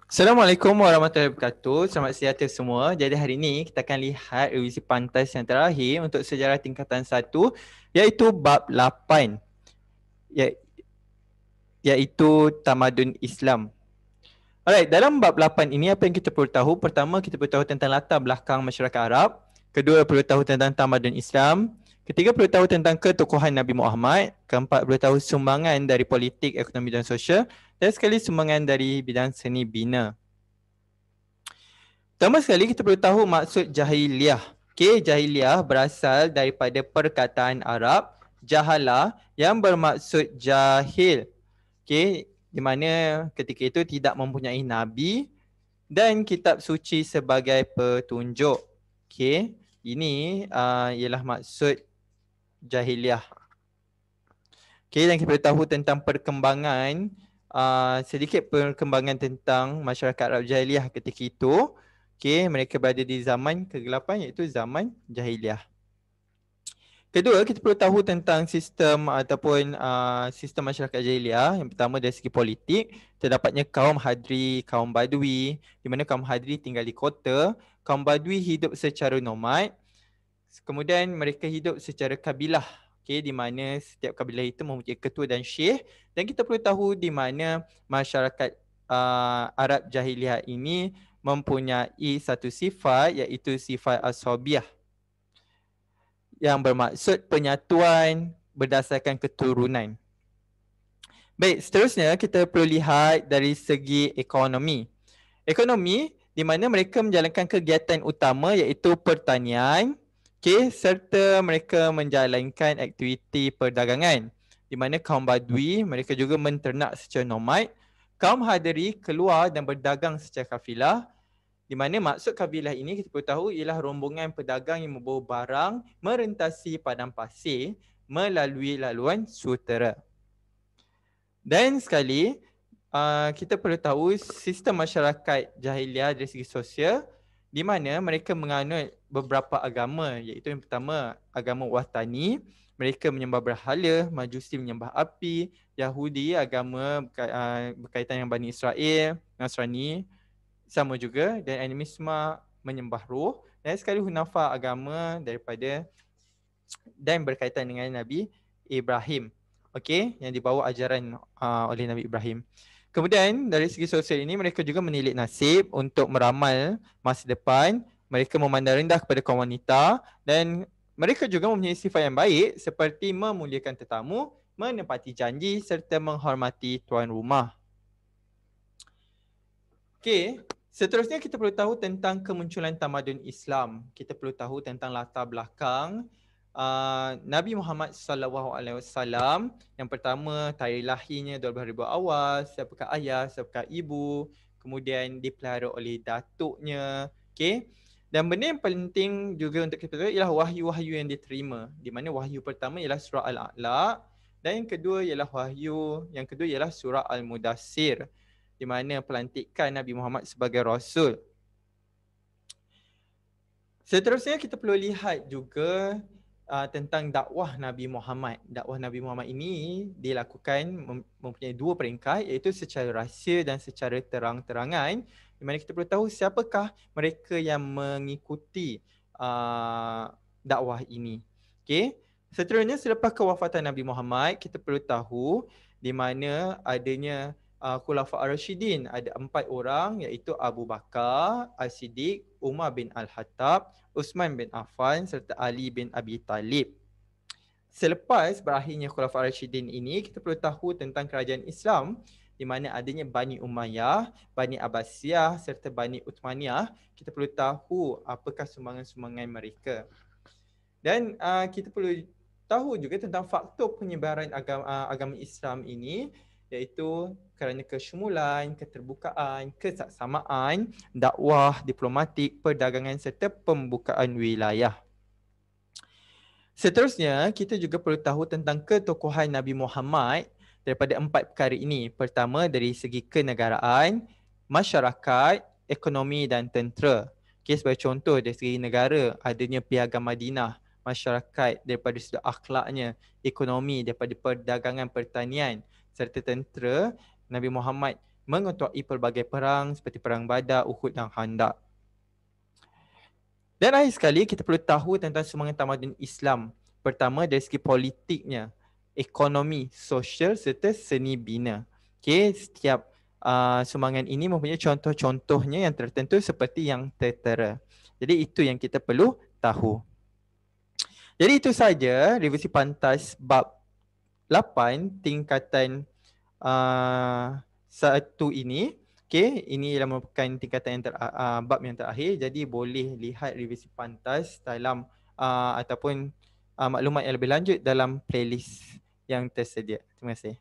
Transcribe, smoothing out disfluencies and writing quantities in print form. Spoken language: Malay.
Assalamualaikum warahmatullahi wabarakatuh. Selamat siang semua. Jadi hari ini kita akan lihat revisi pantas yang terakhir untuk sejarah tingkatan 1 iaitu bab 8 ia- iaitu tamadun Islam. Alright, dalam bab 8 ini apa yang kita perlu tahu? Pertama, kita perlu tahu tentang latar belakang masyarakat Arab. Kedua, perlu tahu tentang tamadun Islam. Ketiga, perlu tahu tentang ketokohan Nabi Muhammad. Keempat, perlu tahu sumbangan dari politik, ekonomi dan sosial. Dan sekali sumbangan dari bidang seni bina. Pertama sekali kita perlu tahu maksud jahiliyah. Okey, jahiliyah berasal daripada perkataan Arab jahala yang bermaksud jahil. Okey, di mana ketika itu tidak mempunyai nabi dan kitab suci sebagai petunjuk. Okey, ini ialah maksud jahiliyah. Okey, dan kita perlu tahu tentang perkembangan sedikit perkembangan tentang masyarakat Arab jahiliyah ketika itu. Okey, mereka berada di zaman kegelapan iaitu zaman jahiliyah. Kedua, kita perlu tahu tentang sistem ataupun sistem masyarakat jahiliyah. Yang pertama dari segi politik, terdapatnya kaum Hadri, kaum Badui, di mana kaum Hadri tinggal di kota, kaum Badui hidup secara nomad. Kemudian mereka hidup secara kabilah, di mana setiap kabilah itu mempunyai ketua dan syekh. Dan kita perlu tahu di mana masyarakat Arab jahiliyah ini mempunyai satu sifat iaitu sifat ashabiyah yang bermaksud penyatuan berdasarkan keturunan. Baik, seterusnya kita perlu lihat dari segi ekonomi. Ekonomi di mana mereka menjalankan kegiatan utama iaitu pertanian, serta mereka menjalankan aktiviti perdagangan. Di mana kaum Badui mereka juga menternak secara nomad. Kaum Hadri keluar dan berdagang secara kafilah. Di mana maksud kabilah ini kita perlu tahu ialah rombongan pedagang yang membawa barang merentasi padang pasir melalui laluan sutera. Dan sekali, kita perlu tahu sistem masyarakat jahiliah dari segi sosial di mana mereka menganut beberapa agama iaitu yang pertama agama Wathani, mereka menyembah berhala, Majusi menyembah api, Yahudi agama berkaitan dengan Bani Israel, Nasrani sama juga, dan animisme menyembah roh, dan sekali Hunafa agama daripada dan berkaitan dengan Nabi Ibrahim. Okey, yang dibawa ajaran oleh Nabi Ibrahim. Kemudian dari segi sosial ini mereka juga menilik nasib untuk meramal masa depan. Mereka memandang rendah kepada kaum wanita dan mereka juga mempunyai sifat yang baik seperti memuliakan tetamu, menepati janji serta menghormati tuan rumah. Okey, seterusnya kita perlu tahu tentang kemunculan tamadun Islam. Kita perlu tahu tentang latar belakang Nabi Muhammad SAW. Yang pertama, tarikh lahirnya 12,000 awal, siapakah ayah, siapakah ibu, kemudian dipelihara oleh datuknya. Okey. Dan benda yang penting juga untuk kita tahu ialah wahyu-wahyu yang diterima. Di mana wahyu pertama ialah surah Al-A'la dan yang kedua ialah surah Al-Mudassir, di mana pelantikan Nabi Muhammad sebagai Rasul. Seterusnya kita perlu lihat juga tentang dakwah Nabi Muhammad. Dakwah Nabi Muhammad ini dilakukan mempunyai dua peringkat iaitu secara rahsia dan secara terang-terangan, di mana kita perlu tahu siapakah mereka yang mengikuti dakwah ini. Okey. Seterusnya selepas kewafatan Nabi Muhammad, kita perlu tahu di mana adanya Khulafa Ar-Rasyidin. Ada 4 orang iaitu Abu Bakar As-Siddiq, Umar bin Al-Khattab, Uthman bin Affan serta Ali bin Abi Talib. Selepas berakhirnya Khulafa Ar-Rasyidin ini, kita perlu tahu tentang kerajaan Islam di mana adanya Bani Umayyah, Bani Abbasiyah serta Bani Uthmaniyah. Kita perlu tahu apakah sumbangan-sumbangan mereka. Dan kita perlu tahu juga tentang faktor penyebaran agama Islam ini iaitu kerana kesyumulan, keterbukaan, kesaksamaan, dakwah, diplomatik, perdagangan serta pembukaan wilayah. Seterusnya, kita juga perlu tahu tentang ketokohan Nabi Muhammad daripada 4 perkara ini. Pertama, dari segi kenegaraan, masyarakat, ekonomi dan tentera. Sebagai contoh, dari segi negara, adanya Piagam Madinah, masyarakat daripada sudut akhlaknya, ekonomi daripada perdagangan pertanian serta tentera, Nabi Muhammad mengetuai pelbagai perang seperti Perang Badar, Uhud dan Khandaq. Dan akhir sekali, kita perlu tahu tentang sumbangan tamadun Islam. Pertama, dari segi politiknya, ekonomi, sosial serta seni bina. Okay, setiap sumbangan ini mempunyai contoh-contohnya yang tertentu seperti yang tertera. Jadi itu yang kita perlu tahu. Jadi itu saja revisi pantas bab 8 tingkatan 1 ini. Okay, ini adalah merupakan tingkatan yang bab yang terakhir. Jadi boleh lihat revisi pantas dalam ataupun maklumat yang lebih lanjut dalam playlist yang tersedia. Terima kasih.